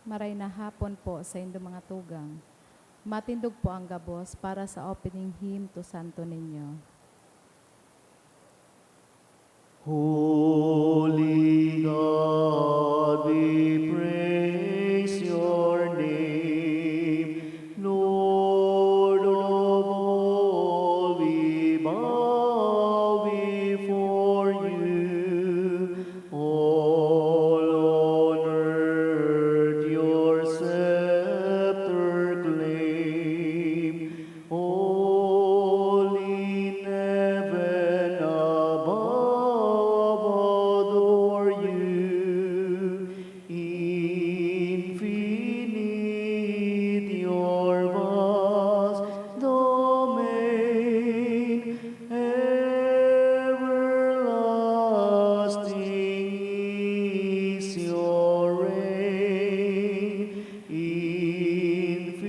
Maray na hapon po sa inyong mga tugang. Matindog po ang gabos para sa opening hymn to Santo Niño. Holy God, we praise your name. Lord of all, we bow before you. All on earth your scepter claim. All in heaven above adore you. Infinite your vast domain, everlasting is your reign. Infinite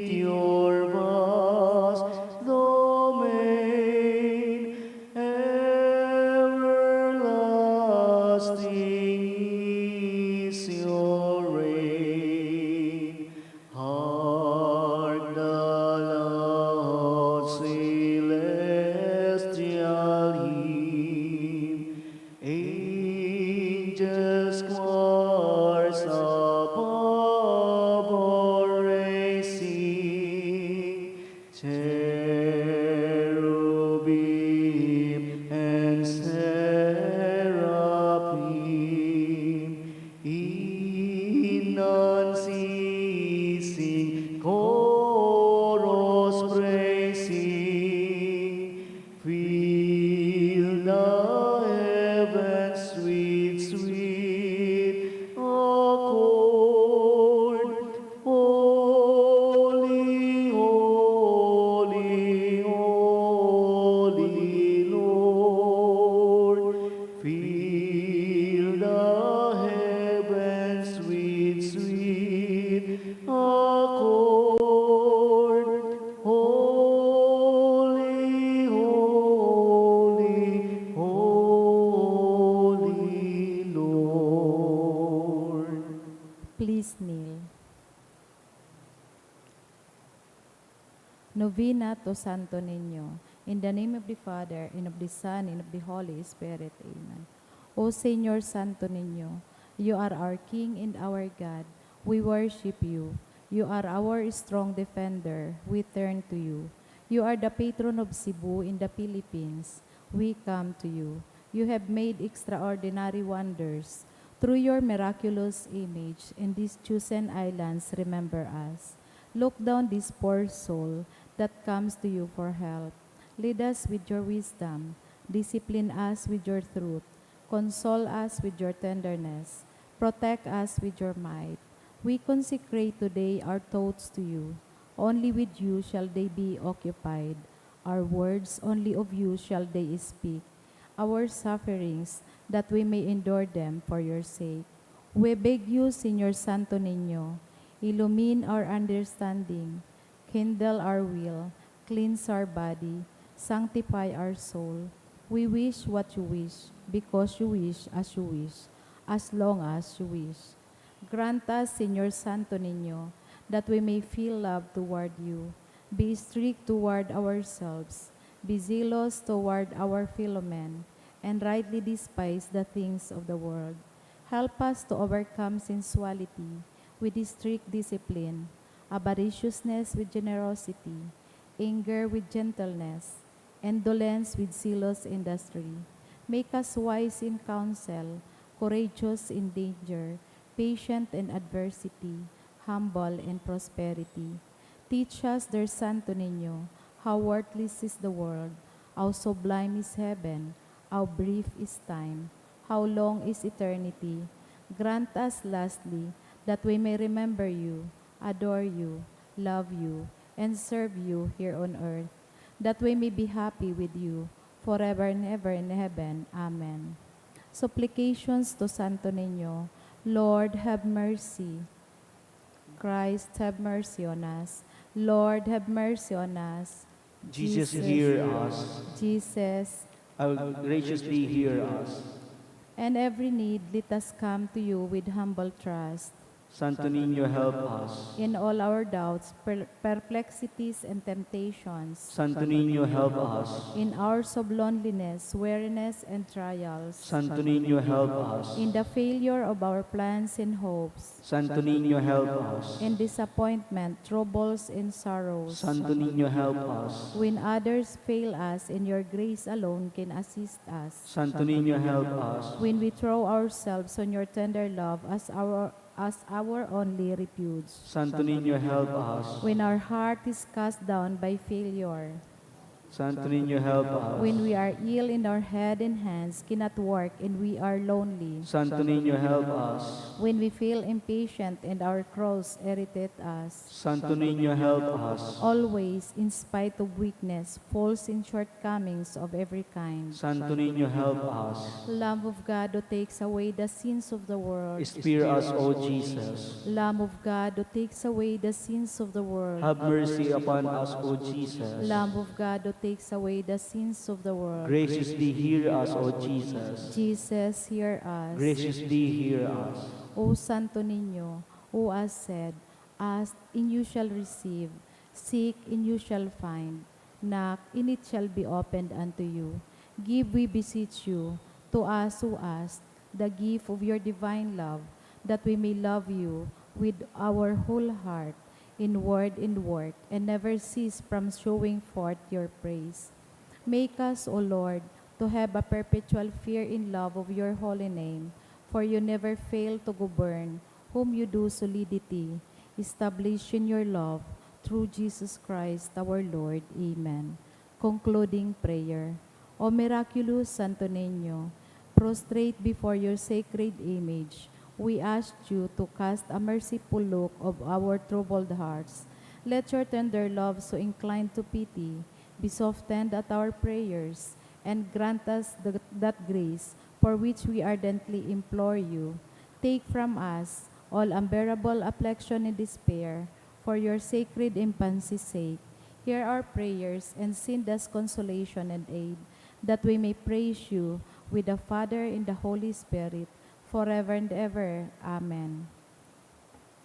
your vast domain, everlasting is your reign. Hark the loud celestial hymn, angels choirs above all raising, cherubim and seraphim, in unceasing chorus praising, fill the heavens with sweet accord. Holy, holy, holy Lord, fill the heavens with sweet accord. Holy, holy, holy Lord. Please kneel. Novena to Santo Niño. In the name of the Father, and of the Son, and of the Holy Spirit. Amen. O Señor Santo Niño, you are our King and our God. We worship you. You are our strong defender. We turn to you. You are the patron of Cebu in the Philippines. We come to you. You have made extraordinary wonders. Through your miraculous image in these chosen islands, remember us. Look down this poor soul that comes to you for help. Lead us with your wisdom. Discipline us with your truth. Console us with your tenderness. Protect us with your might. We consecrate today our thoughts to you. Only with you shall they be occupied. Our words only of you shall they speak. Our sufferings, that we may endure them for your sake. We beg you, Señor Santo Niño, illumine our understanding, kindle our will, cleanse our body, sanctify our soul. We wish what you wish, because you wish, as long as you wish. Grant us, Señor Santo Niño, that we may feel love toward you, be strict toward ourselves, be zealous toward our fellow men, and rightly despise the things of the world. Help us to overcome sensuality with strict discipline, avariciousness with generosity, anger with gentleness, indolence with zealous industry. Make us wise in counsel, courageous in danger, patient in adversity, humble in prosperity. Teach us, dear Santo Niño, how worthless is the world, how sublime is heaven, how brief is time, how long is eternity. Grant us, lastly, that we may remember you, adore you, love you, and serve you here on earth, that we may be happy with you forever and ever in heaven. Amen. Supplications to Santo Niño. Lord, have mercy. Christ, have mercy on us. Lord, have mercy on us. Jesus, hear us. Jesus, Graciously hear us. and every need, let us come to you with humble trust. Santo Niño, help us. In all our doubts, perplexities, and temptations, Santo Niño, help us. in hours of loneliness, weariness, and trials, Santo Niño, help us. in the failure of our plans and hopes, Santo Niño, help us. in disappointment, troubles, and sorrows, Santo Niño, help us. when others fail us and your grace alone can assist us, Santo Niño, help us. when we throw ourselves on your tender love as our only refuge, Santo Niño, help us. when our heart is cast down by failure, Santo Niño, help us. when we are ill and our head and hands cannot work and we are lonely, Santo Niño, help us. when we feel impatient and our cross irritate us, Santo Niño, help us. always, in spite of weakness, faults, and shortcomings of every kind. Santo Niño, help us. Lamb of God who takes away the sins of the world, Spare us, O Jesus. Lamb of God who takes away the sins of the world, Have mercy upon us, O Jesus. Lamb of God who takes away the sins of the world, Graciously hear us, O Jesus. Jesus, hear us. Graciously hear us. O Santo Niño, who has said, ask and you shall receive, seek and you shall find, knock and it shall be opened unto you. Give, we beseech you, to us who ask, the gift of your divine love, that we may love you with our whole heart, in word and work, and never cease from showing forth your praise. Make us, O Lord, to have a perpetual fear and love of your holy name, for you never fail to govern, whom you do solidity, establish in your love, through Jesus Christ our Lord. Amen. Concluding prayer. O miraculous Santo Niño, prostrate before your sacred image, we ask you to cast a merciful look of our troubled hearts. Let your tender love so inclined to pity be softened at our prayers, and grant us that grace for which we ardently implore you. Take from us all unbearable affliction and despair, for your sacred infancy's sake. Hear our prayers and send us consolation and aid, that we may praise you with the Father and the Holy Spirit, forever and ever. Amen.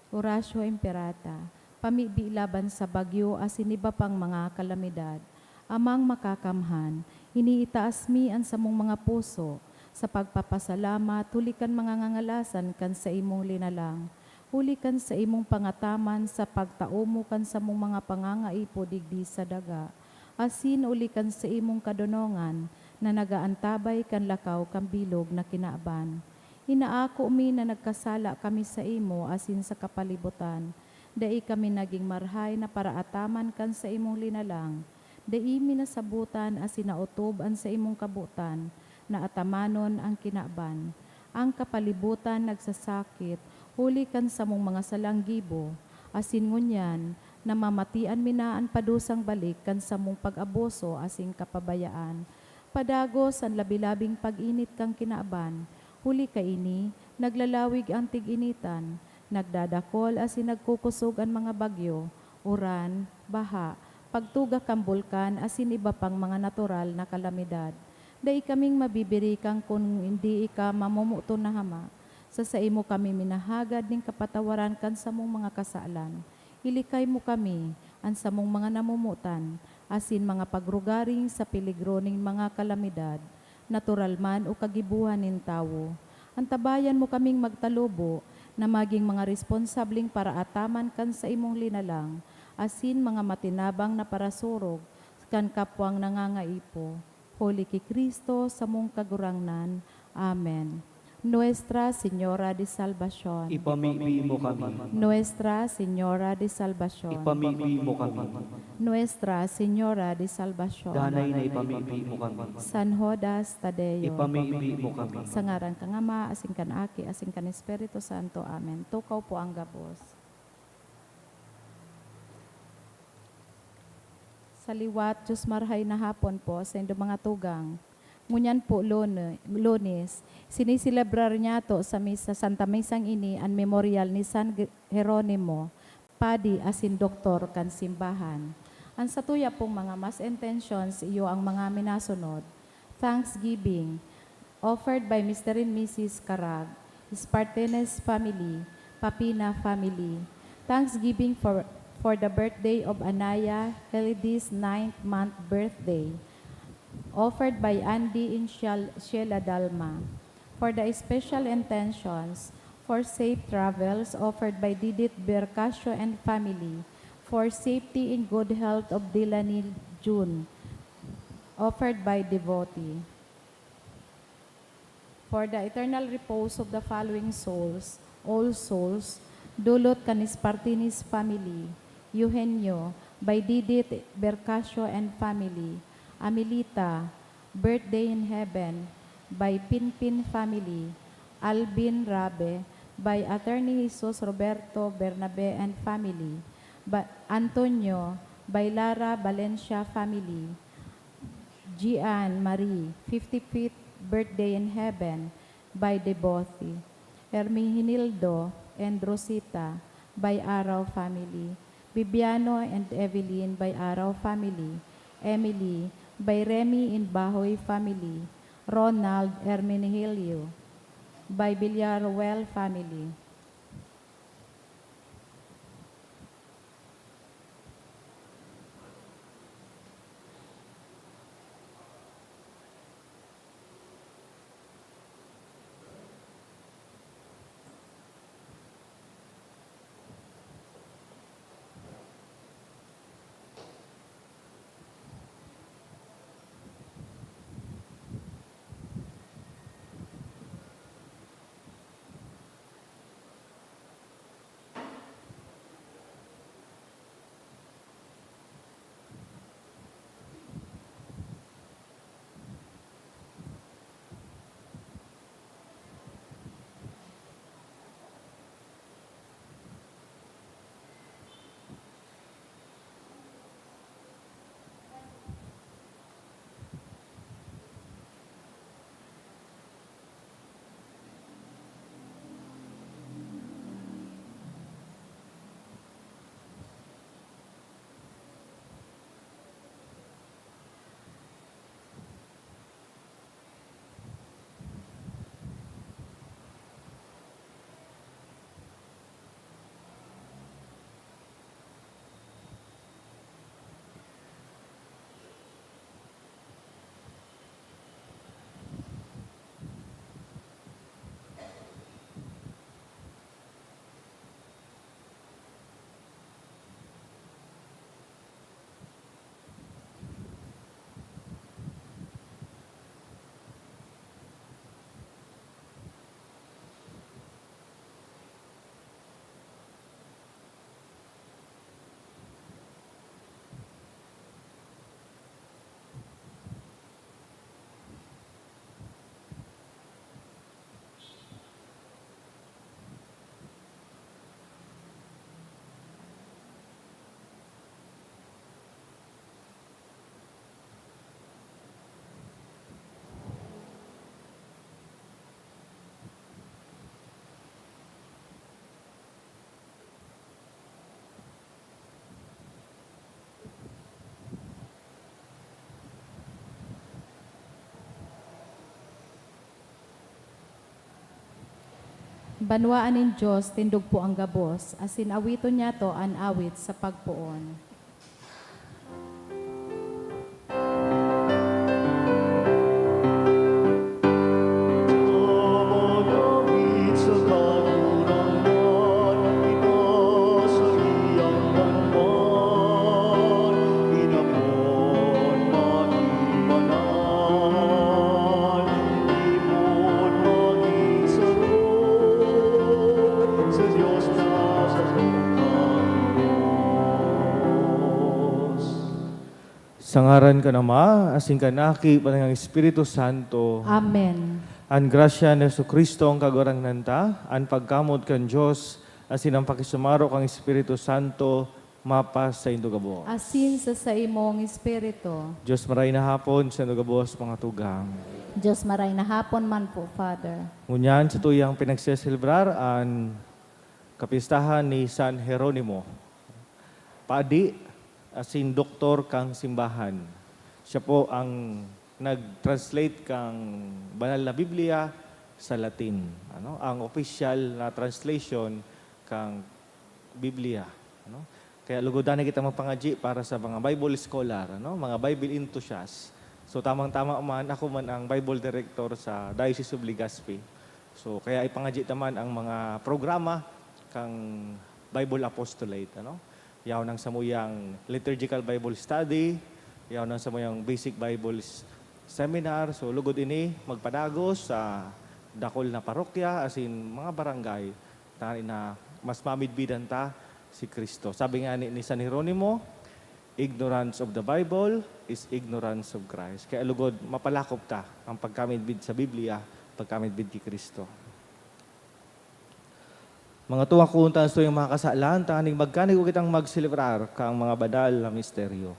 Oratio Imperata, pamibi laban sa bagyo asin iba pang mga kalamidad, amang makakamhan, iniitaas mi ang samong mga puso, sa pagpapasalamat, tulikan mga ngangalasan kan sa imong linalang, hulikan sa imong pangataman sa pagtaumo kan sa mong mga pangangaipo digdi sa daga, asin ulikan sa imong kadonongan, na nagaantabay kan lakaw kan bilog na kinaaban. Inaako mi na nagkasala kami sa imo asin sa kapalibutan, dai kami naging marhay na paraataman kan sa imong linalang, dai mi nasabutan asin nautob an sa imong kabutan, na atamanon ang kinaaban. Ang kapalibutan nagsasakit, huli kan sa mong mga salanggibo, asin ngunyan, na mamatian minaan padusang balik kan sa mong pag-abuso asing kapabayaan. Padagos ang labilabing pag-init kang kinaaban, huli ka ini, naglalawig ang tig-initan, nagdadakol asin nagkukusog ang mga bagyo, uran, baha, pagtuga kang bulkan asin iba pang mga natural na kalamidad. Dai kaming mabibiri kang kung hindi ika mamumuto na hama, sa imo kami minahagad ning kapatawaran kan sa mong mga kasalan. Ilikay mo kami, ang sa mong mga namumutan, asin mga pagrugaring sa piligroning mga kalamidad, natural man o kagibuhan nin tawo. Antabayan mo kaming magtalubo, na maging mga responsabling para ataman kan sa imong linalang, asin mga matinabang na parasurog, kan kapwang nangangaipo. Holy ki Kristo sa mong kagurangnan. Amen. Nuestra Señora de Salvación. Ipamigbi mo kami. Nuestra Señora de Salvación. Ipamigbi mo kami. Nuestra Señora de Salvación. Danay na ipamigbi mo kami. San Judas Tadeo. Ipamigbi mo kami. Sa ngaran kang Ama, asing kan Aki, asing kan Espiritu Santo. Amen. Tukaw po ang gabos. Sa liwat, Diyos marhay na hapon po sa inyong mga tugang. Ngunyan po Lunes, sinisilebrar niya to sa misa Santa Misang ini ang memorial ni San Jeronimo, padi asin doktor kan simbahan. Ang satuya pong mga mass intentions iyo ang mga minasunod. Thanksgiving, offered by Mr. and Mrs. Carag, Spartanes family, Papina family. Thanksgiving for the birthday of Anaya Helides' 9th month birthday, offered by Andy in Sheila Dalma. For the special intentions, for safe travels, offered by Didit Bercasio and family. For safety and good health of Delaney June, offered by devotee. For the eternal repose of the following souls, all souls, Dulot Canispartinis family, Eugenio, by Didit Bercasio and family, Amelita, birthday in heaven, by Pinpin family, Albin Rabe, by Attorney Jesus Roberto Bernabe and family, by Antonio, by Lara Valencia family, Gian Marie, 55th birthday in heaven, by devotee. Herminildo and Rosita, by Araw family. Bibiano and Evelyn, by Araw family. Emily, by Remy in Bahoy family. Ronald Herminihilio, by Villaruel family. Banwaan in Diyos, tindog po ang gabos, asin awiton niya to an awit sa pagpuon. Tumagawid sa kagurangan, itaas ang iyang banban, inapon maging banal, ibon maging sarong, sa Diyos na sa Diyos. Sa ngaran ka na Ma, asing kanaki, panang Espiritu Santo, Amen. an grasya ni Jesucristo ang kagurang nanta, an pagkamot kan Diyos, asin ang pakisumaro kang Espiritu Santo, mapas sa indugabo. Asin sa imong espiritu. Diyos maray na hapon sa indugabos mga tugang. Diyos maray na hapon man po, Father. Ngunyan sa tuyang pinagseselebrar ang kapistahan ni San Jeronimo. Padi, asin doktor kang simbahan. Siya po ang nag-translate kang banal na Biblia sa Latin. Ang official na translation kang Biblia. Kaya lugodan na kita magpangaji para sa mga Bible scholar, mga Bible enthusiasts. So tamang-tama man, ako man ang Bible director sa Diocese of Legazpi. So kaya ipangaji naman ang mga programa kang Bible Apostolate. Yaw nang samuyang liturgical Bible study, yaw nang samuyang basic Bible seminar. So lugod ini magpadagos sa dakol na parokya as in mga barangay na mas mamidbidan ta si Kristo. Sabi nga ni San Jeronimo, ignorance of the Bible is ignorance of Christ. Kaya lugod, mapalakop ta ang pagkamidbid sa Biblia, pagkamidbid kay Kristo. Mga tuwa kuntan so yung mga kasalan, taning magkanig ko kitang magsilibrar kang mga badal na misteryo.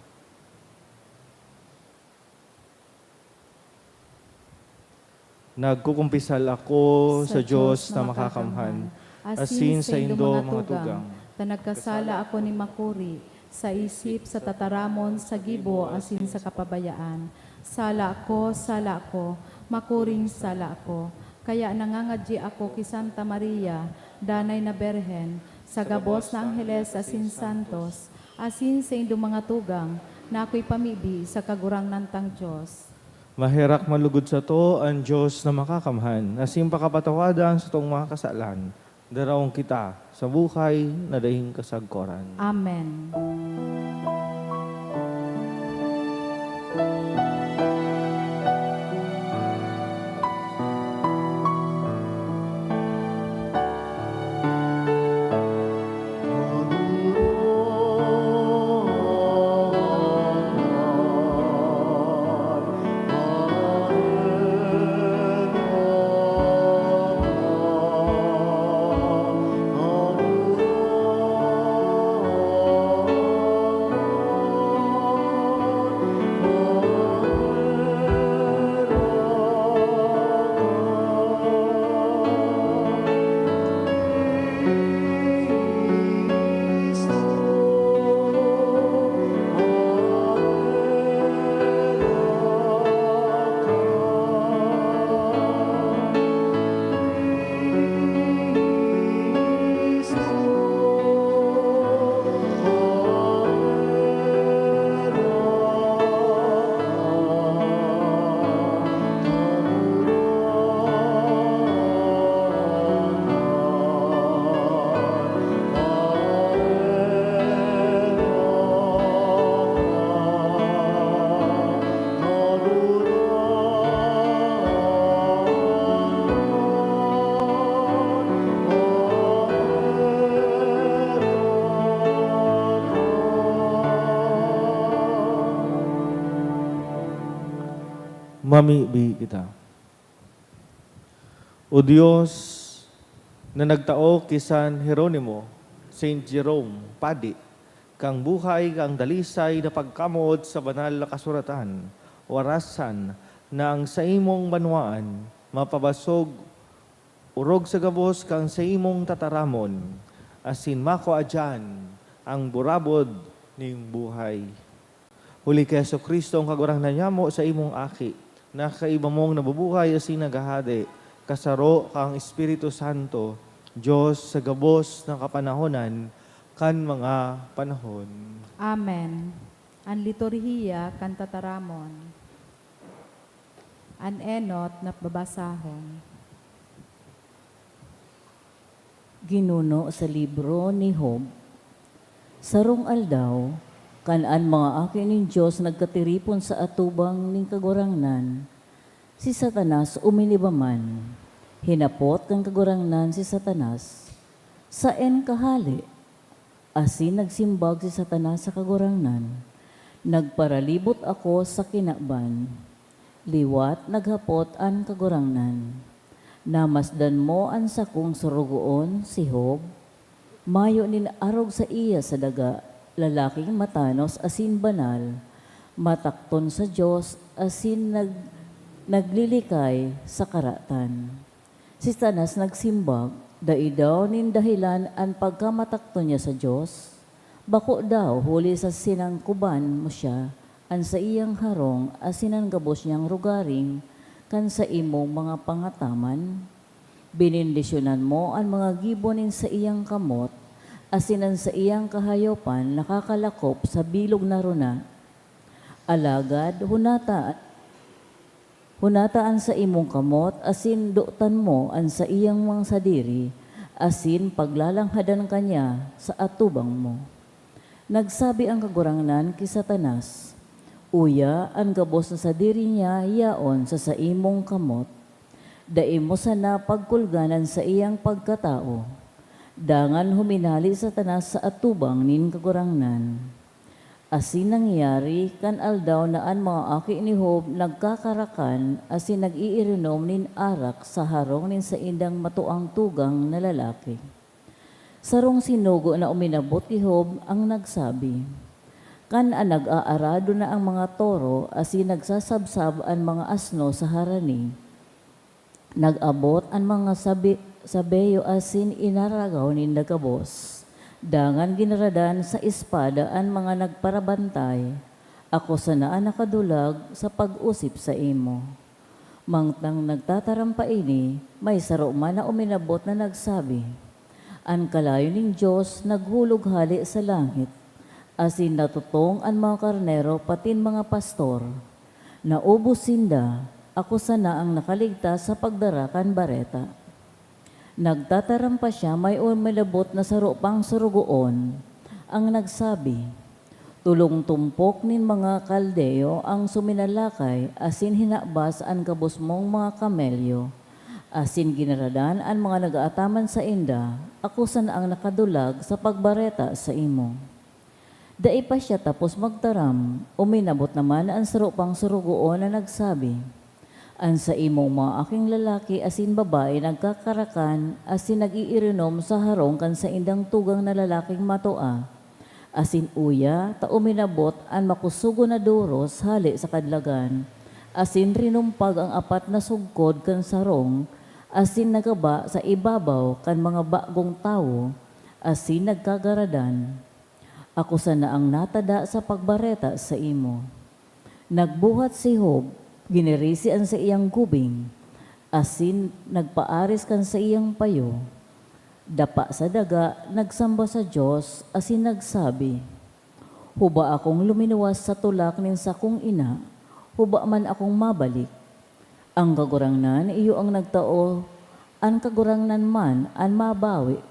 Nagkukumpisal ako sa Diyos na makakamhan, asin sa indo mga tugang. Nagkasala ako ni Makuri, sa isip, sa tataramon, sa gibo, asin sa kapabayaan. Sala ako, makuring sala ako. Kaya nangangadji ako kay Santa Maria, danay na Berhen, sa gabos na Angeles asin Santos, asin sa indo mga tugang, na ako'y pamibi sa kagurang nantang Diyos. Mahirak malugod sa to ang Diyos na makakamhan, asin pakapatawadan sa tong mga kasalan. Darawang kita sa buhay na dahing kasagkoran. Amen. Mamibi kita. O Diyos na nagtao kay San Jeronimo, Saint Jerome, Padi, kang buhay, kang dalisay na pagkamod sa banal na kasuratan, warasan na ang sa imong banwaan, mapabasog, urog sa gabos kang sa imong tataramon, asin mako adyan ang burabod ning buhay. Huli kay Jesucristo ang kagurang nanyamo sa imong aki, na kaiba mong nabubuhay asin nagahade, kasaro kang Espiritu Santo, Diyos sa gabos ng kapanahonan, kan mga panahon. Amen. An liturhiya kan tataramon. An enot na babasahon. Ginuno sa libro ni Job, sarong aldaw, kanaan mga akin ng Diyos nagkatiripon sa atubang ning kagurangnan, si Satanas umilibaman, hinapot kang kagurangnan si Satanas, sa en kahali, asin nagsimbag si Satanas sa kagurangnan, nagparalibot ako sa kinaban, liwat naghapot an kagurangnan, namasdan mo an sakong surugoon si Job, mayo ninarog sa iya sa daga, lalaking matanos asin banal, matakton sa Diyos asin naglilikay sa karatan. Si Satanas nagsimbag, daidaw nin dahilan ang pagkamatakton niya sa Diyos, bako daw huli sa sinangkuban mo siya, an sa iyang harong asinan gabos niyang rugaring kan sa imong mga pangataman. Binindisyonan mo ang mga gibonin sa iyang kamot, asinan sa iyang kahayopan nakakalakop sa bilog na runa. Alagad, hunataan sa imong kamot, asin dutan mo an sa iyang mga sadiri, asin paglalanghadan kanya sa atubang mo. Nagsabi ang kagurangnan kay Satanas, uya, ang gabos na sadiri niya yaon sa imong kamot. Daim mo sana pagkulganan sa iyang pagkatao. Dangan huminali Satanas sa atubang nin kagurangnan. Asin nangyari kan aldaw na an mga aki ni Job nagkakarakan asin nag-iirinom nin arak sa harong nin sa indang matuang tugang na lalaki. Sarong sinugo na uminabot ni Job ang nagsabi, kan nag-aarado na ang mga toro asin nagsasabsab ang mga asno sa harani. Nag-abot ang mga sabeyo asin inaragaw ni nagabos. Dangan ginaradan sa espada ang mga nagparabantay. Ako sana nakadulag sa pag-usip sa imo. Mangtang nagtatarampa ini, may saro man na uminabot na nagsabi, ang kalayo ning Diyos naghulog hali sa langit, asin natutong ang mga karnero patin mga pastor. Naubos sinda, ako sana ang nakaligtas sa pagdarakan bareta. Nagtatarampa siya, may umalabot na saro pang surugoon. Ang nagsabi, tulong tumpok nin mga kaldeo ang suminalakay, asin hinabas ang kabos mong mga kamelyo. Asin ginaradan ang mga nagaataman sa inda, ako sana ang nakadulag sa pagbareta sa imo. Dai pa siya tapos magtaram, uminabot naman ang saro pang surugoon na nagsabi, an sa imong mga aking lalaki asin babae nagkakarakan asin nag-iirinom sa harong kan sa indang tugang na lalaking matua. Asin uya, ta uminabot an makusugo na duros hali sa kadlagan. Asin rinumpag ang apat na sugkod kan sarong, asin nagaba sa ibabaw kan mga bagong tawo, asin nagkagaradan. Ako sana ang natada sa pagbareta sa imo. Nagbuhat si Job, ginirisian sa iyang gubing, asin nagpaaris kan sa iyang payo. Dapa sa daga, nagsamba sa Diyos, asin nagsabi, huba akong luminuwas sa tulak nin sakong ina, huba man akong mabalik. Ang kagurangnan, iyo ang nagtao, ang kagurangnan man, ang mabawi.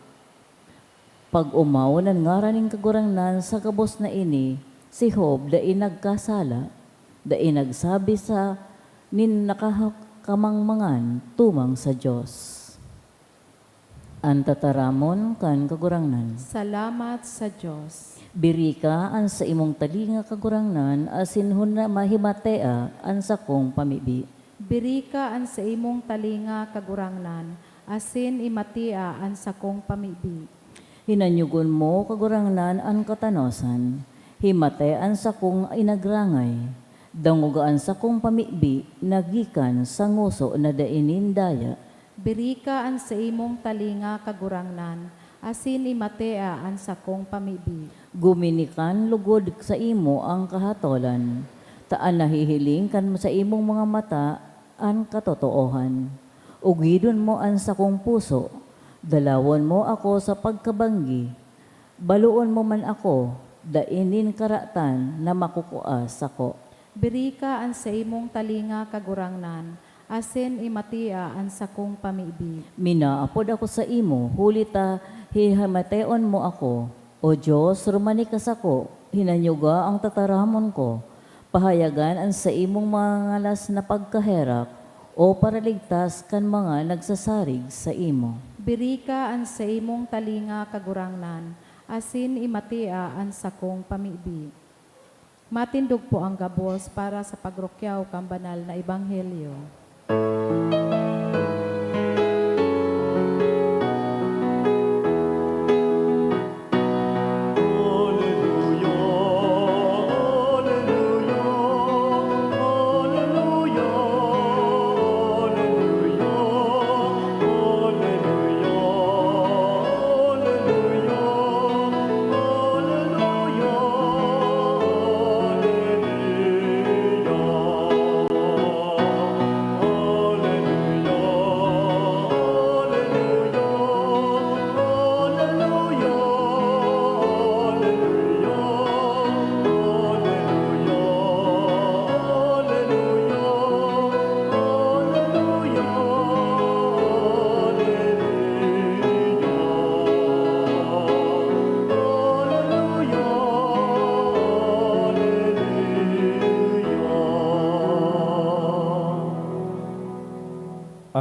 Pag umaw ng ngaraning kagurangnan sa kabos na ini, si Job dai nagkasala, dai nagsabi sa nin nakakamangmangan tumang sa Diyos. Ang tataramon kan kagurangnan. Salamat sa Diyos. Birika an sa imong talinga kagurangnan asin huna mahimatea an sakong pamibi. Birika an sa imong talinga kagurangnan, asin imatia an sakong pamibi. Hinanyugon mo kagurangnan an katanosan, himatean sakong inagrangay, dangugaan sakong pamibi, nagikan sa nguso na dainin daya. Birika an sa imong talinga kagurangnan, asin imatea an sakong pamibi. Guminikan lugod sa imo ang kahatolan, taan nahihiling kan sa imong mga mata ang katotoohan. Ugidon mo an sakong puso, dalawon mo ako sa pagkabanggi, baluon mo man ako, dainin karatan na makukuas ako. Birika an sa imong talinga kagurangnan, asin imatia an sakong pamibi. Minaapod ako sa imo, hulita hihamateon mo ako. O Diyos, rumani ka sako, hinanyuga ang tataramon ko. Pahayagan ang sa imong mga ngalas na pagkaherap, o paraligtas kan mga nagsasarig sa imo. Birika an sa imong talinga kagurangnan, asin imatia an sakong pamibi. Matindog po ang gabos para sa pagrukyaw kang banal na ebanghelyo.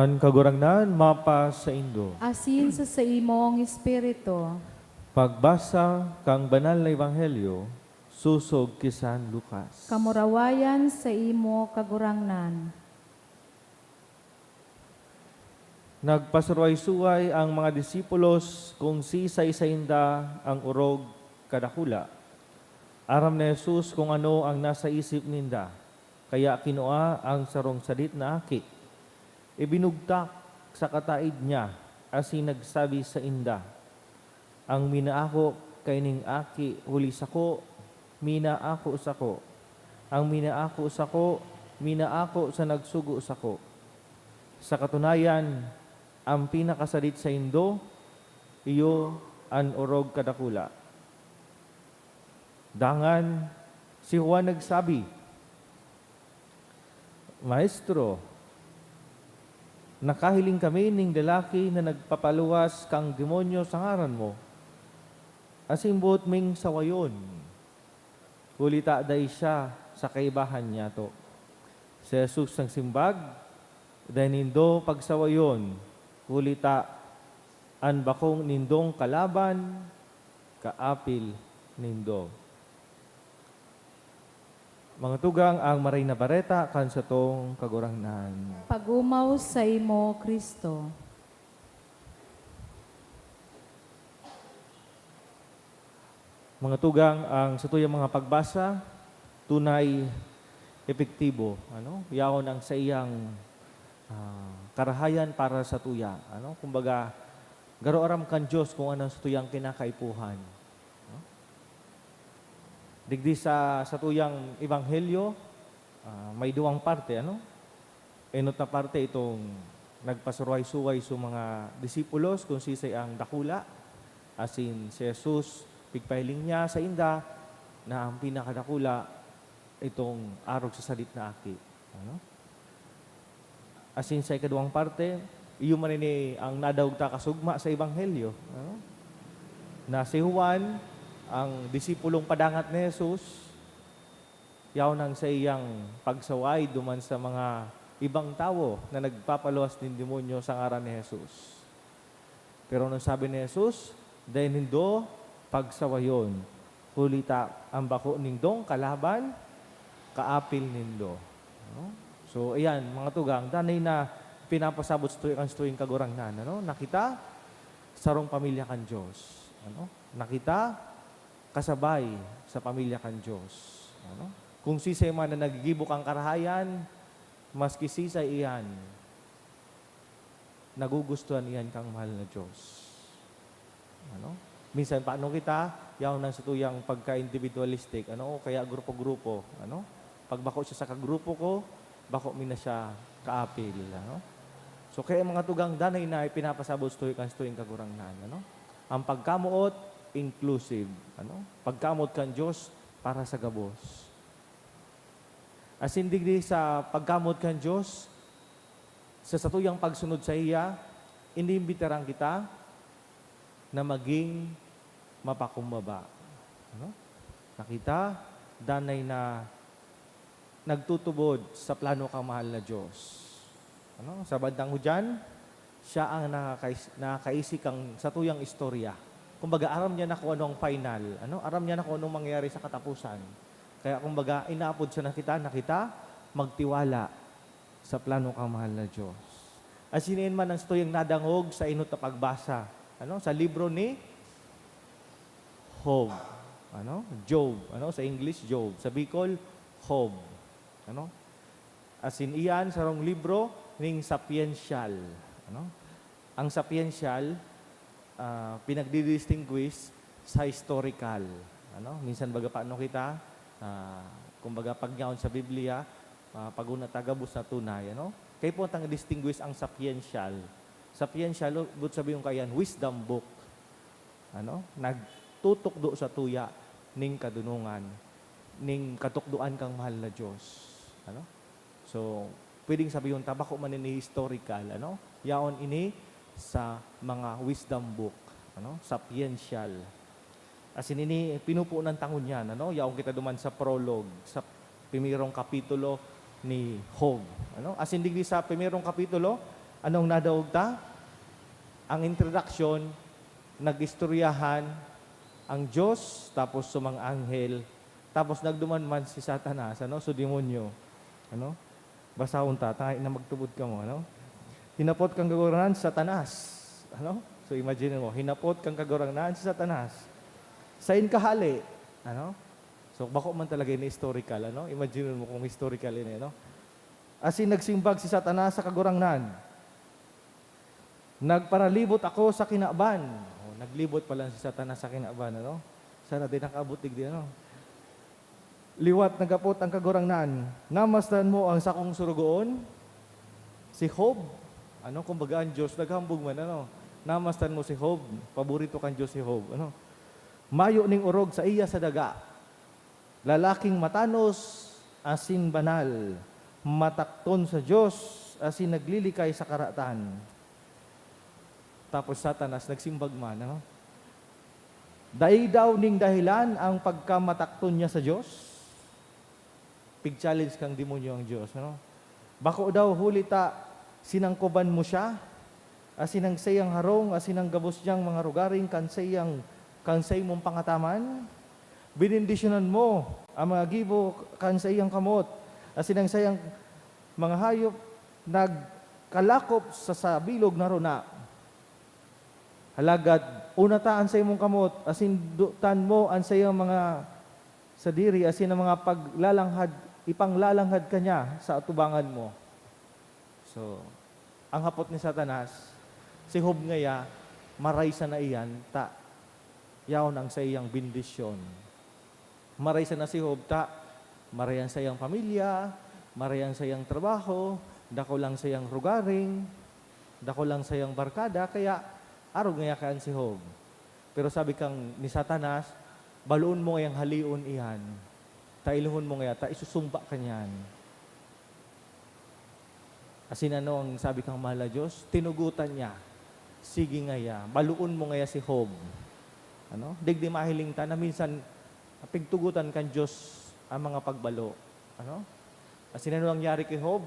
An kagurangnan mapa sa Indo. Asin sa imong espiritu. Pagbasa kang banal na ebanghelyo, susog kisan Lucas. Kamurawayan sa imo kagurangnan. Nagpasuruay-suway ang mga disipulos kung si isa-inda ang urog kadakula. Aram na Jesus kung ano ang nasa isip ninda. Kaya kinua ang sarong sadit na aki. Ibinugtak sa kataid niya asin nagsabi sa inda, ang minaako kay ning aki huli sako, minaako sako. Ang minaako sako, minaako sa nagsugo sako. Sa katunayan, ang pinakasadit sa Indo, iyo an urog kadakula. Dangan, si Juan nagsabi, Maestro, nakahiling kami ning lalaki na nagpapaluwas kang demonyo sa ngaran mo. Asimbot ming sawayon. Kulita day siya sa kaibahan niya to. Si Jesus ang simbag, dahil nindo pagsawayon, kulita an bakong nindong kalaban, kaapil nindo. Mga tugang ang maray na bareta kan sa tong kagurangnan. Pagumaw sa imo, Kristo. Mga tugang ang sa tuyang mga pagbasa, tunay epektibo. Yaon ang sa iyang karahayan para sa tuya. Kumbaga, garo aram kan Diyos kung ano sa tuyang kinakaipuhan. Digdi sa tuyang ebanghelyo, may duwang parte, Enot na parte itong nagpasuruay-suway sa mga disipulos kung sisay ang dakula, asin si Jesus, pigpahiling niya sa inda na ang pinakadakula itong arog sa sadit na aki. Asin sa ikaduwang parte, iyo man ini ang nadawag ta kasugma sa ebanghelyo. Na si Juan, ang disipulong padangat ni Jesus, yaw nang sa iyang pagsaway duman sa mga ibang tao na nagpapaluwas ng demonyo sa ngaran ni Jesus. Pero nung sabi ni Jesus, dahil nindo pagsawayon, kulita ang bako nindong kalaban, kaapil nindo. So, ayan, mga tugang, danay na pinapasabot ang tuwing kagurangnan. Nakita, sarong pamilya kan Diyos. Nakita, kasabay sa pamilya kan Diyos. Kung sisay man na nagigibok ang karahayan, maski sisay iyan, nagugustuhan iyan kang mahal na Diyos. Minsan, paano kita, yaw nang sa tuyang pagka-individualistic, kaya grupo-grupo, pagbako siya sa kagrupo ko, bako mina siya kaapil, So, kaya mga tugang danay na pinapasabot kan tuwing kagurangnan, Ang pagkamuot, inclusive, Pagkamot kan Diyos para sa gabos. As in digdi sa pagkamot kan Diyos, sa satuyang pagsunod sa iya, inimbitaran kita na maging mapakumbaba. Nakita, danay na nagtutubod sa plano kang mahal na Diyos. Sa bandang hudyan, siya ang nakakaisik ang satuyang istorya. Kumbaga, aram niya na kung anong final. Aram niya na kung anong mangyayari sa katapusan. Kaya kumbaga, inaapod siya na kita, magtiwala sa plano kang mahal na Diyos. At siniin man ang storyang nadangog sa inot na pagbasa. Sa libro ni Job. Job. Sa English, Job. Sa Bicol, Job. As in iyan, sarong libro ning sapiensyal. Ang sapiensyal, pinagdidistinguish sa historical. Minsan baga paano kita, kumbaga pagyaon sa Biblia, paguna tagabos na tunay. Kaya po tang distinguish ang sapiensyal. Sapiensyal, but sabi yung kayan, wisdom book. Nagtutok do sa tuya ning kadunungan, ning katukduan kang mahal na Diyos. So, pwedeng sabi yung tabako man ini historical, yaon ini sa mga wisdom book, sapiensyal. As in ini pinupo ng tangon yan, yaon kita duman sa prologue, sa primerong kapitulo ni Job. As in digdi sa primerong kapitulo, Anong nadaog ta? Ang introduction, nag-istoryahan ang Diyos, tapos sumang anghel, tapos nagduman man si Satanas, ano? So, demonyo. Ano? Basahon ta, tangay na magtubod ka mo, ano? Hinapot kang kaguranan, Satanas. Ano? So, imagine mo, hinapot kang kaguranan si Satanas. Sain kahali. Ano? So, bako man talaga ini historical, ano? Imagine mo kung historical ini, ano? Asin nagsimbag si Satanas sa kagurangnan. Nagparalibot ako sa kinaban. Oh, naglibot pala si Satanas sa kinaban, ano? Sana din nakabutig din, ano? Liwat nagapot ang kagurangnan. Namasdan mo ang sakong surugoon, si Job. Ano, kumbaga ang Diyos, naghambog man, ano? Namasdan mo si Job. Paborito kang Diyos si Job, ano? Mayo ning urog sa iya sa daga. Lalaking matanos, asin banal. Matakton sa Diyos, asin naglilikay sa karatan. Tapos Satanas nagsimbag man, ano? Dahil daw ning dahilan ang pagkamatakton niya sa Diyos. Pig-challenge kang demonyo ang Diyos, ano? Bako daw hulita, sinangkuban mo siya, asin ang sayang harong, asin ang gabos niyang mga rugaring, kansay mong pangataman. Binindisyonan mo ang mga gibo, kansay ang kamot, asin ang sayang mga hayop, nagkalakop sa bilog na runa. Halagad, unataan sa imong kamot, asin dutan mo ang sayang mga sadiri, asin ang mga paglalanghad, ipanglalanghad kanya sa atubangan mo. So, ang hapot ni Satanas, si Job ngaya, maray sa na iyan, yaon ang sa iyang bindisyon. Maray sa na si Job, marayan sa iyang pamilya, marayan sa iyang trabaho, dako lang sa iyang rugaring, dako lang sa iyang barkada, kaya arog ngaya kaan si Job. Pero sabi kang ni Satanas, baluon mo ngayang haliun iyan, tailuhon mo ngaya, isusumba kanyan. Asin ano ang sabi kang mahal na Diyos? Tinugutan niya. Sige ngaya, baluon mo ngaya si Job. Ano? Digdi mahiling ta na minsan pigtugutan kan Diyos ang mga pagbalo. Ano? Asin ano nangyari kay Job?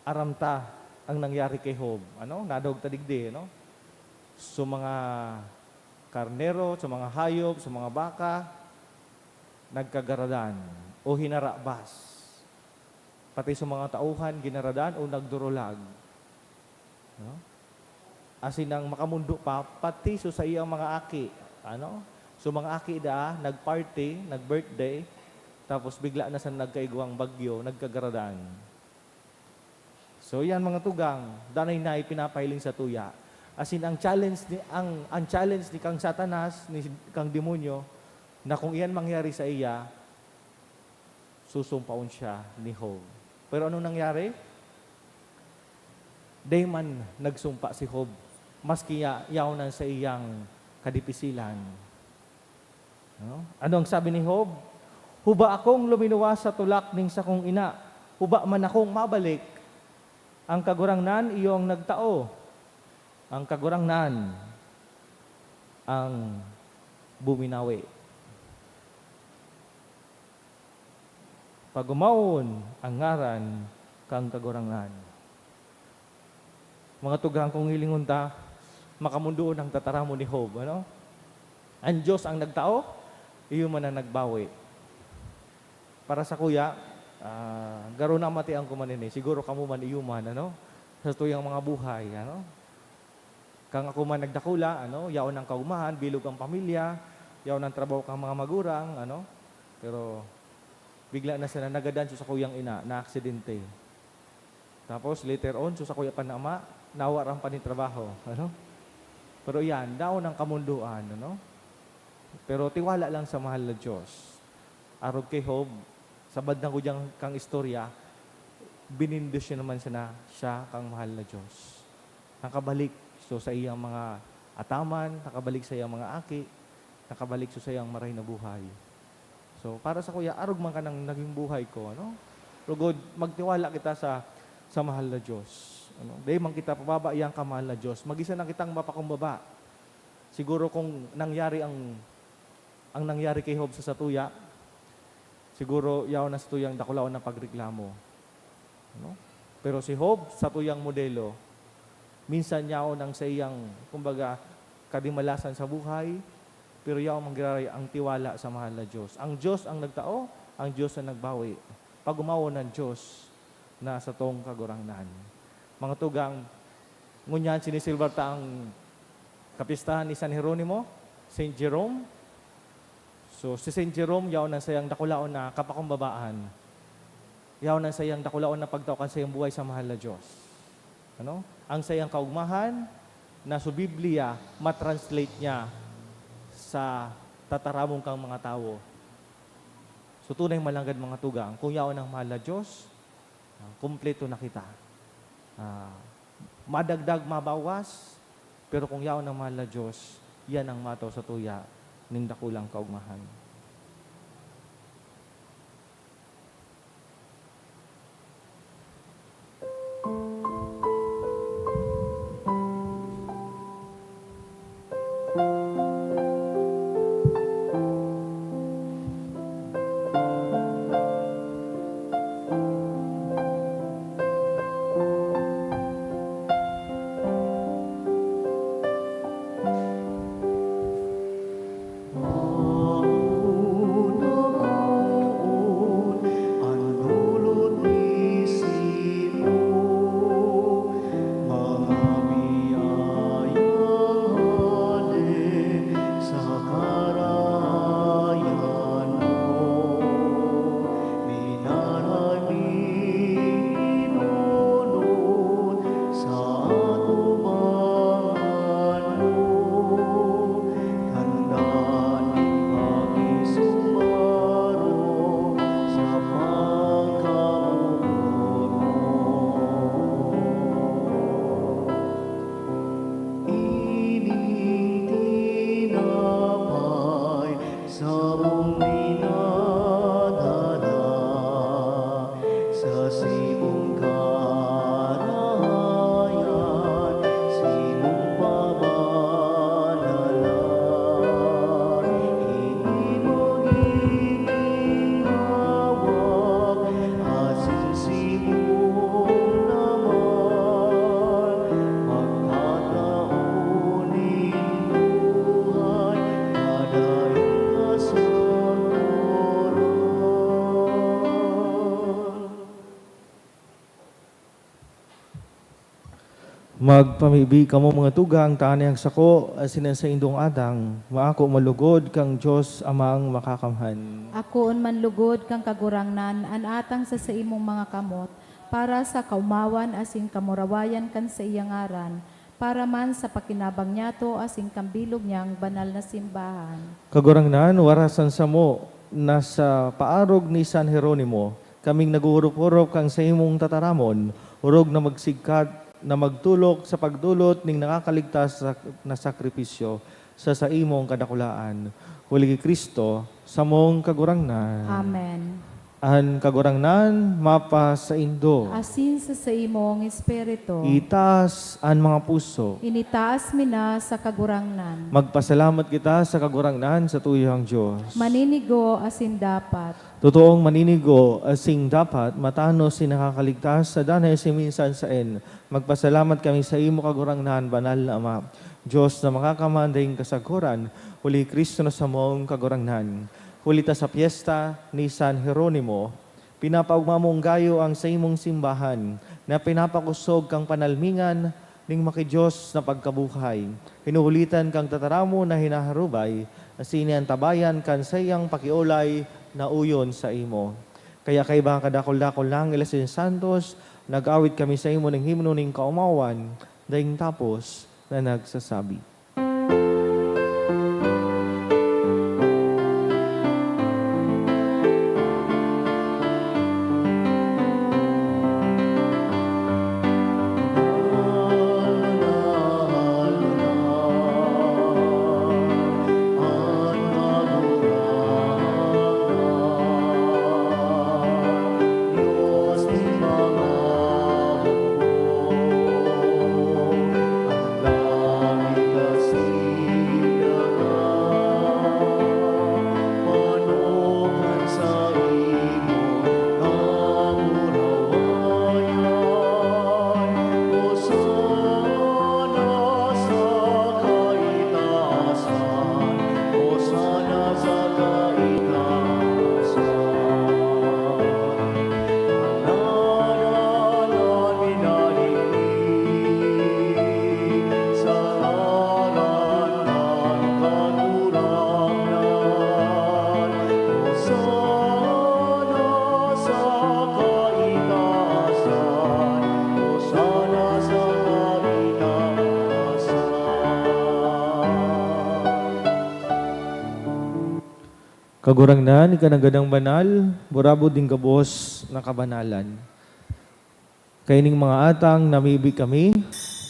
Aramta ang nangyari kay Job. Ano? Nadog ta digdi, ano? So mga karnero, sa mga hayop, sa mga baka, nagkagaradan o hinarabas. Pati sa mga tauhan, ginaradan o nagdurulag. No? Asin ang makamundo pa, pati so sa iyang mga aki. Ano? So mga aki nagparty, nagbirthday, tapos bigla na sa nagkaigwang bagyo, nagkagaradan. So yan mga tugang, danay na ipinapahiling sa tuya. Asin ang challenge ni kang Satanas, ni kang demonyo, na kung iyan mangyari sa iya, susumpaon siya ni Job. Pero anong nangyari? Dayman nagsumpa si Job, maski yaonan sa iyang kadipisilan. No? Anong sabi ni Job? Huba akong luminuwas sa tulak ning sakong ina, huba man akong mabalik, ang kagurangnan iyong nagtao. Ang kagurangnan ang buminawi. Pagumawon ang ngaran kang kagurangnan. Mga tugang kong hilingon ta, makamundoon ang tataramo ni Job. Ano? Ang Diyos ang nagtao, iyo man ang nagbawi. Para sa kuya, garo na mati ang kumanini. Siguro kamo man iyo man, ano? Sa tuyang mga buhay, ano? Kang ako man nagdakula, ano, yaon ang kaumahan, bilog ang pamilya, yaon ang trabaho kang mga magurang, ano. Pero bigla na sila nagadan sa kuyang ina, na aksidente. Tapos later on, sa kuya panama, nawaran pa ni trabaho, ano. Pero yan, daon ang kamunduan, ano. Pero tiwala lang sa mahal na Diyos. Arog kay Job, sabad na ko diyang kang istorya, binindus naman siya kang mahal na Diyos. Ang kabalik, so sa iyang mga ataman, nakabalik sa iyang mga aki, nakabalik sa iyang maray na buhay. So para sa kuya, arog man ka ng naging buhay ko, ano? Rugod, magtiwala kita sa mahal na Diyos. Ano? Dahil man kita pababa iyang kamahal na Diyos, mag-isa na kitang mapakumbaba. Siguro kung nangyari ang nangyari kay Job sa satuya, siguro yaw na sa tuyang dakulaon ng pagreklamo. Ano? Pero si Job, sa tuyang modelo, Minsan yaw ng sa iyang, kumbaga, kadimalasan sa buhay, pero yaw manggiray ang tiwala sa mahal na Diyos. Ang Diyos ang nagtao, ang Diyos ang nagbawi. Pag umawo ng Diyos na sa tong kagurangnan. Mga tugang, ngunyan sinisilbar ta ang kapistahan ni San Jeronimo, Saint Jerome. So si Saint Jerome, yaw ng sayang dakulaon na kapakumbabaan. Yaw ng sayang dakulaon na pagtaukan sa iyong buhay sa mahal na Diyos. Ano? Ang sayang kaugmahan na sa Biblia, matranslate niya sa tataramong kang mga tao. So tunay malanggad mga tugang, kung yaon ang mahal na Diyos, kumpleto na kita. Madagdag, mabawas, pero kung yaon ang mahal na Diyos, yan ang mataw sa tuya ning dakulang kaugmahan. Magpamibi kamo mga tugang, taniyang sako, asinan sa indong adang, maako malugod kang Diyos amang makakamhan. Akoon man lugod kang kagurangnan, anatang sa imong mga kamot, para sa kaumawan asing kamurawayan kan sa iyang aran, para man sa pakinabang niyato asing kambilog niyang banal na simbahan. Kagurangnan, warasan sa mo, nasa paarog ni San Jeronimo, kaming naguhurop-hurop kang sa imong tataramon, urog na magsigkat, na magtulok sa pagdulot ning nakakaligtas na sakripisyo sa imong kadakulaan. Huligi Kristo, sa mong kagurangnan. Amen. An kagurangnan, mapa sa indo. Asin sa imong espiritu, Itaas an mga puso. initaas mi na sa kagurangnan. Magpasalamat kita sa kagurangnan sa tuyang Diyos. Maninigo asin dapat, Totoong maninigo asing dapat matano si nakakaligtas sa danay si minsan sa en. Magpasalamat kami sa imo kagurangnan, banal na Ama. Diyos na makakamanding kasaguran, huli Kristo na sa mong kagurangnan. Hulita sa piyesta ni San Jeronimo, pinapaugmamong gayo ang sa imong simbahan, na pinapakusog kang panalmingan ning makidiyos na pagkabuhay. Hinuulitan kang tataramo na hinaharubay, asinian tabayan kan sa iyang pakiulay na uyon sa imo. Kaya kay baka kadakol-dakol lang ilasin santos, nag-awit kami sa imo ng himno ning kaumawan, daing tapos na nagsasabi. Ang langit Kagurangnan, ikanagandang banal, burabo ding gabos na kabanalan. Kaining mga atang namibig kami,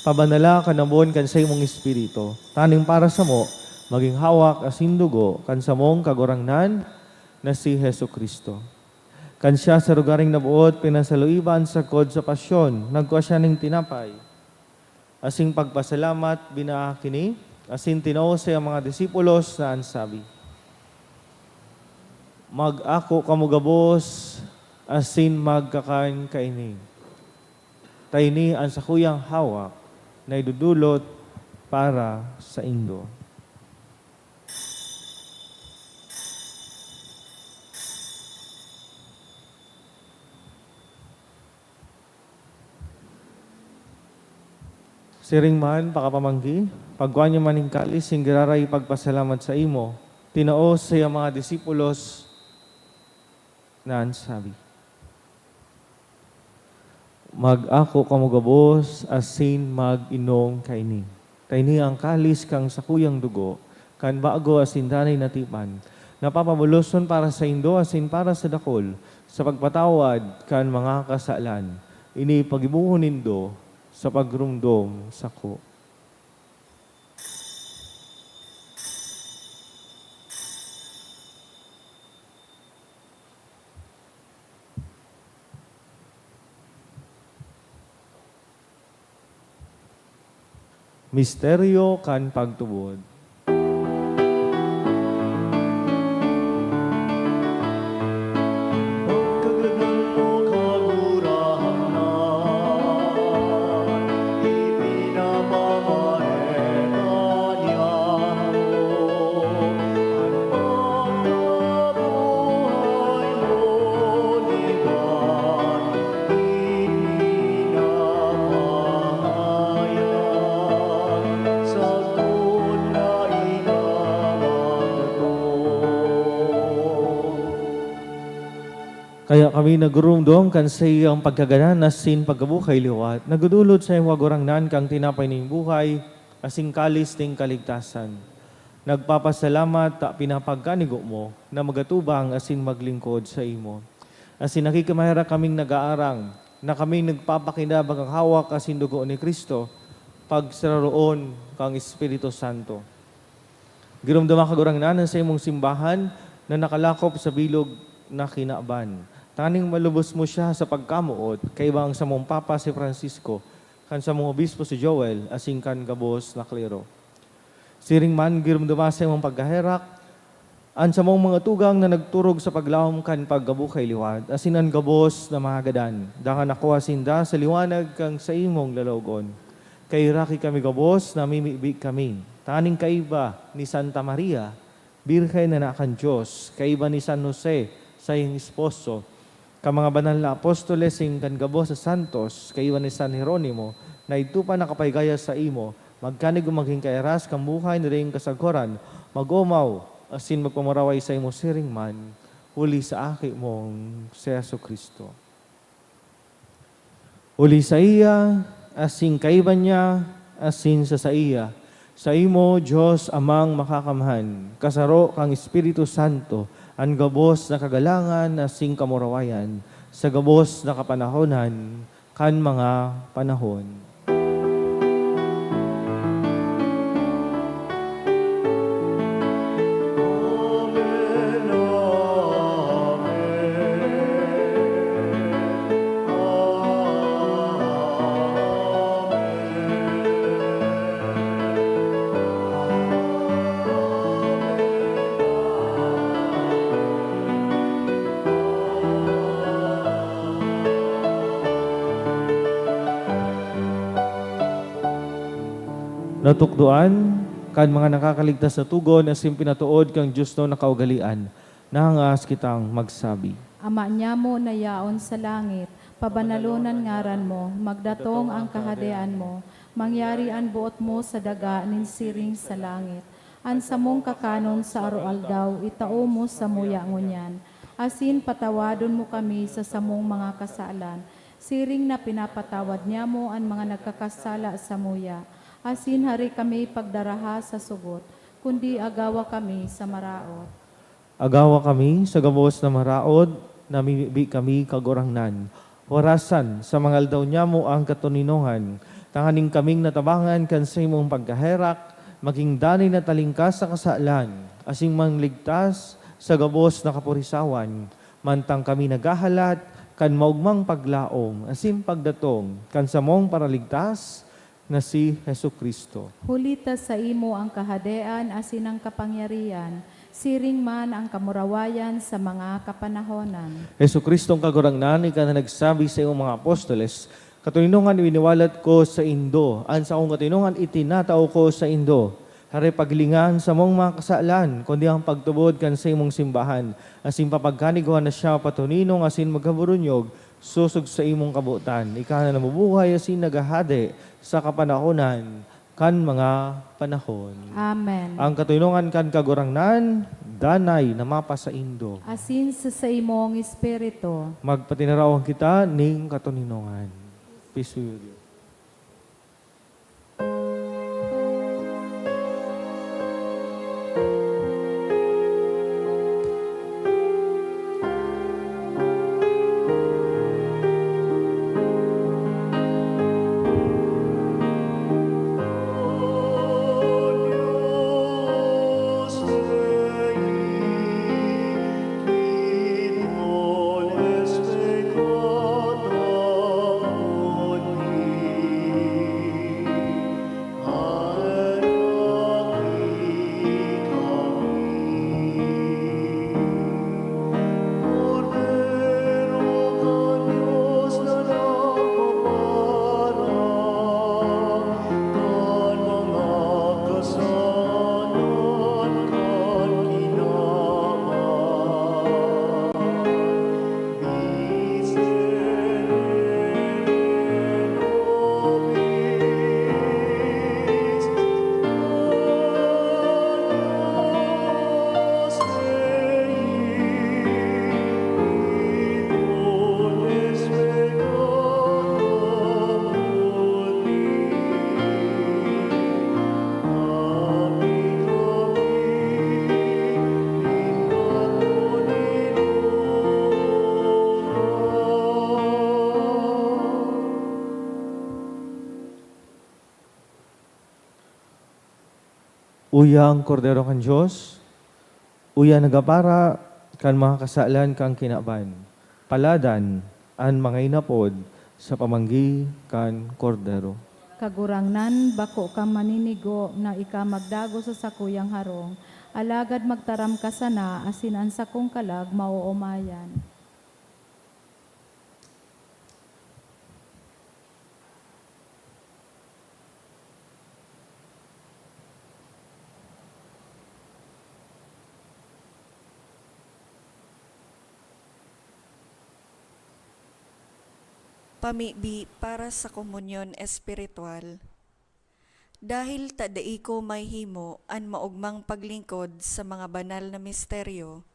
pabanala kanamon kan sa imong espiritu. Taning para sa mo, maging hawak as indugo kan sa mong kagurangnan na si Hesu Kristo. Kan siya sa lugaring nabuot, pinasaluiban sa kod sa pasyon, nagkuha siya ng tinapay. Asing pagpasalamat, binaakini, asin tinaw sa mga disipulos na ansabi. Mag-ako kamugabos, asin magkakain kaini. Tayni ang sakuyang hawak na idudulot para sa indo. Siring man, pakapamanggi, pagkuhan niyo maning kalis, singgiraray pagpasalamat sa imo, tinao sa mga disipulos na ansabi. Mag-ako kamugabos, asin mag-inong kaini. Kaini ang kalis kang sakuyang dugo, kan bago asin danay natipan, napapabuloson para sa indo, asin para sa dakol, sa pagpatawad kan mga kasalan, ini pagibuhon nindo sa pagrumdom sa ko. Misteryo kan pagtubod. Pagkaganan mo kagurahan, ipinamamahen niya mo. Ang pagkabuhay mo, liban, ipinamahayag sa tunay na magdo. Kaya kami nagurumdom kan sa iyang pagkaganan na sin pagkabuhay liwat, nagudulot sa iyong wagurangnan kang tinapay ning buhay, asing kalis ning kaligtasan. Nagpapasalamat ta pinapagkanigo mo na magatubang asin maglingkod sa imo. Asin nakikamahira kaming nag-aarang, na kaming nagpapakinabang ang hawak asin dugo ni Kristo, pagsararoon kang Espiritu Santo. Girumdama kagurangnan sa imong simbahan na nakalakop sa bilog na kinaban. Taning malubos mo siya sa pagkamuot, kay bang sa mong Papa si Francisco, kan sa mong Obispo si Joel, asing kan gabos na klero. Siring man, girumdama sa imong pagkaherak, an sa mong mga tugang na nagturog sa paglawom kan paggabukay liwat, asin ang gabos na mahagadan, dangan ako asinda sa liwanag kang sa imong lalogon. Kay raki kami gabos na mimibig kami, taning kaiba ni Santa Maria, Birhen na nakan Diyos, kaiba ni San Jose sa iyong esposo, ka mga banal na apostoles ing kan gabos sa santos, kaiba ni San Jeronimo, na ito pa nakapaygaya sa imo, magkanig maging kairas kang buhay na rin kasagoran, mag-umaw, asin magpamaraway sa imo siring man, huli sa aki mong si Yesu Kristo. Huli sa iya, asin kaiba niya, asin sa iya. Sa imo, Diyos, amang makakamhan, kasaro kang Espiritu Santo, ang gabos na kagalangan, asin kamurawayan, sa gabos na kapanahonan, kan mga panahon. Amen, Natukduan, kan mga nakakaligtas na tugon, asin pinatuod kang Diyos no nakaugalian, nahangas kitang magsabi. Ama niya mo na yaon sa langit, pabanalunan ngaran mo, magdatong ang kahadian mo, mangyari ang buot mo sa daga nin siring sa langit. An samong kakanon sa aroaldaw, itao mo sa muya ngunyan. Asin patawadon mo kami sa samong mga kasalan, siring na pinapatawad niya mo ang mga nagkakasala sa muya. Asin hari kami pagdaraha sa sugot, kundi agawa kami sa maraot. Agawa kami sa gabos na maraod, namibi kami kagurangnan. Warasan sa mga aldaw niya mo ang katuninongan. Tanganing kaming natabangan kan sa imong pagkaherak, maging danay na talingkas sa kasalan, asing mangligtas sa gabos na kapurisawan. Mantang kami nagahalat, kan maugmang paglaom, asim pagdatong, kan samong paraligtas, na si Hesu Kristo. Hulita sa imo ang kahadean asin ang kapangyarihan, siring man ang kamurawayan sa mga kapanahonan. Hesu Kristong kagurangnan, ika na nagsabi sa iyong mga apostoles, katuninungan iniwalat ko sa Indo, an sa akong katuninungan itinatao ko sa Indo. Hari paglingan sa mong mga kasalan, kundi ang pagtubod kan sa imong simbahan, asin papagkaniguan na siya patuninong asin magkaburunyog, susog sa imong kabutan. Ika na namubuhay asin nagahade sa kapanahonan kan mga panahon. Amen. Ang katuninungan kan kagurangnan, danay na mapa sa Indo. Asin sa imong espiritu. Magpatinarawan kita ning katuninungan. Peace with you. Uyang kordero kan Diyos, uya nagapara kan mga kasalan kang kinaban. Paladan an mga inapod sa pamanggi kan kordero. Kagurangnan, bako ka maninigo na ika magdago sa sakuyang harong, alagad magtaram ka sana, asin ang sakong kalag mauumayan. Pamibi para sa komunyon espiritual. Dahil tadai ko may himo an maugmang paglingkod sa mga banal na misteryo,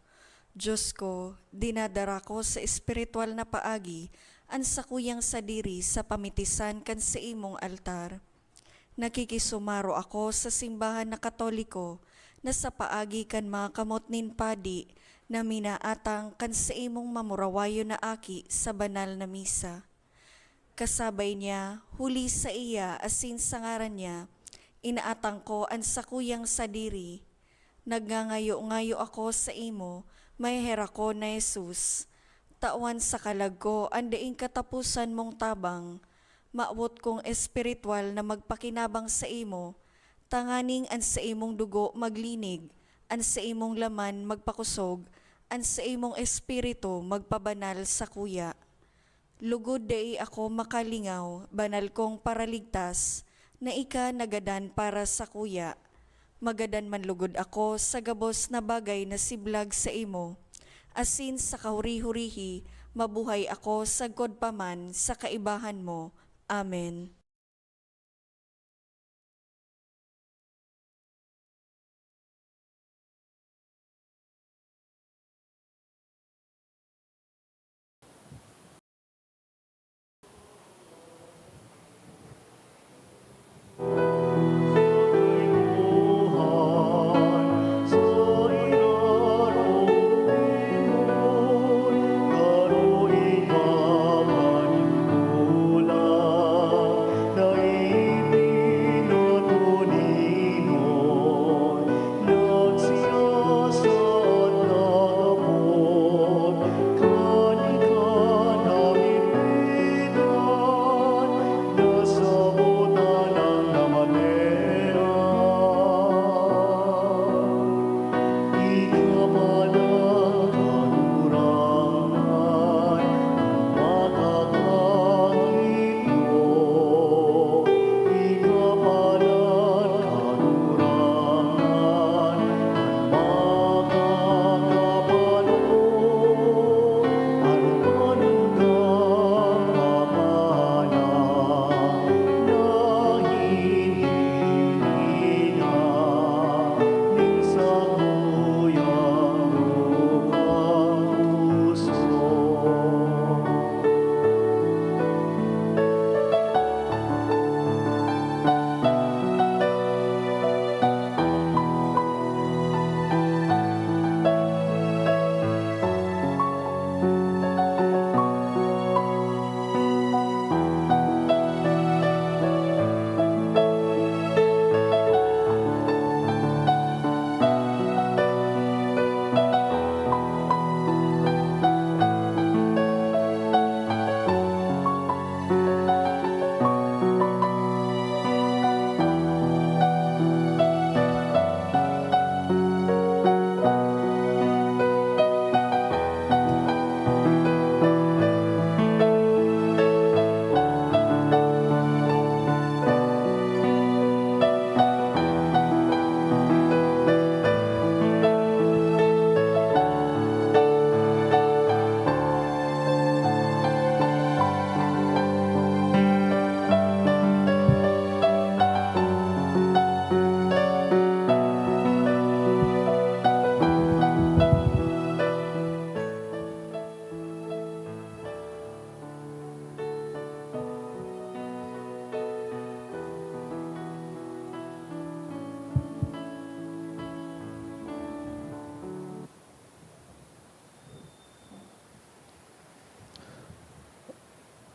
Diyos ko, dinadara ko sa espiritual na paagi an sakuyang sadiri sa pamitisan kan sa imong altar. Nakikisumaro ako sa simbahan na Katoliko na sa paagi kan mga kamotnin padi na minaatang kan sa imong mamurawayo na aki sa banal na misa. Kasabay niya, huli sa iya asin sa ngaran niya, inaatang ko ang sakuyang sadiri. Nagngangayo-ngayo ako sa imo, may hera ko na Jesus. Tawan sa kalag ko, andaing katapusan mong tabang. Maawot kong espiritual na magpakinabang sa imo, tanganing an sa imong dugo maglinig, an sa imong laman magpakusog, an sa imong espiritu magpabanal sa kuya. Lugod dai ako makalingaw, banal kong paraligtas, na ika nagadan para sa kuya. Magadan man lugod ako sa gabos na bagay na siblag sa imo. Asin sa kahuri-hurihi, mabuhay ako sa godpaman sa kaibahan mo. Amen. Tuhan, sa inarong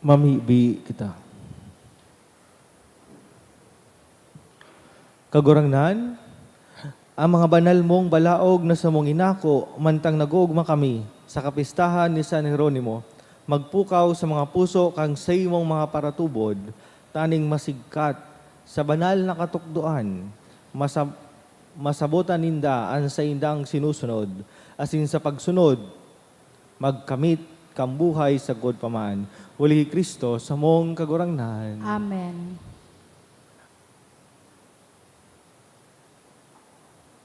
mamibi kita. Kagurangnan, ang mga banal mong balaog na sa mong inako, mantang nag-uugma kami sa kapistahan ni San Jeronimo, magpukaw sa mga puso kang sa imong mga paratubod, taning masigkat sa banal na katukduan, masabotan ninda ang sa indang sinusunod, asin sa pagsunod, magkamit kambuhay sa God paman. Uli Kristo sa mong kagurangnan. Amen.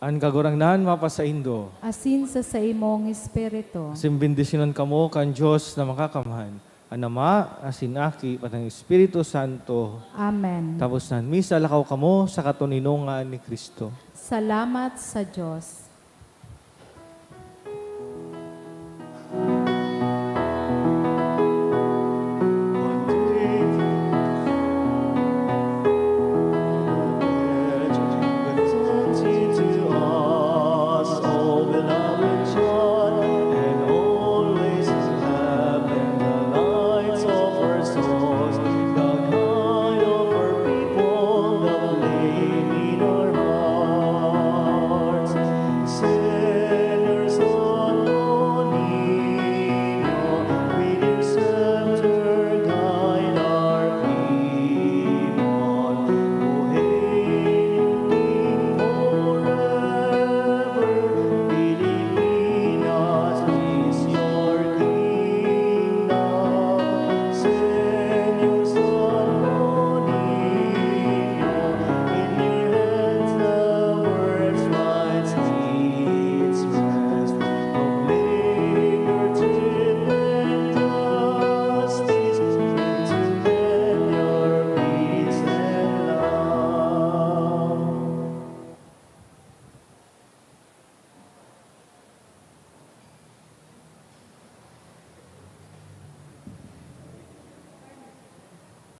Ang kagurangnan mapasaindo. Asin sa imong espiritu. Asin bendisyonan kamo kan Diyos na makakamahan. Ang Ama, asin Aki, patang Espiritu Santo. Amen. Tapos na, misa lakaw kamo sa katuninungan ni Kristo. Salamat sa Diyos.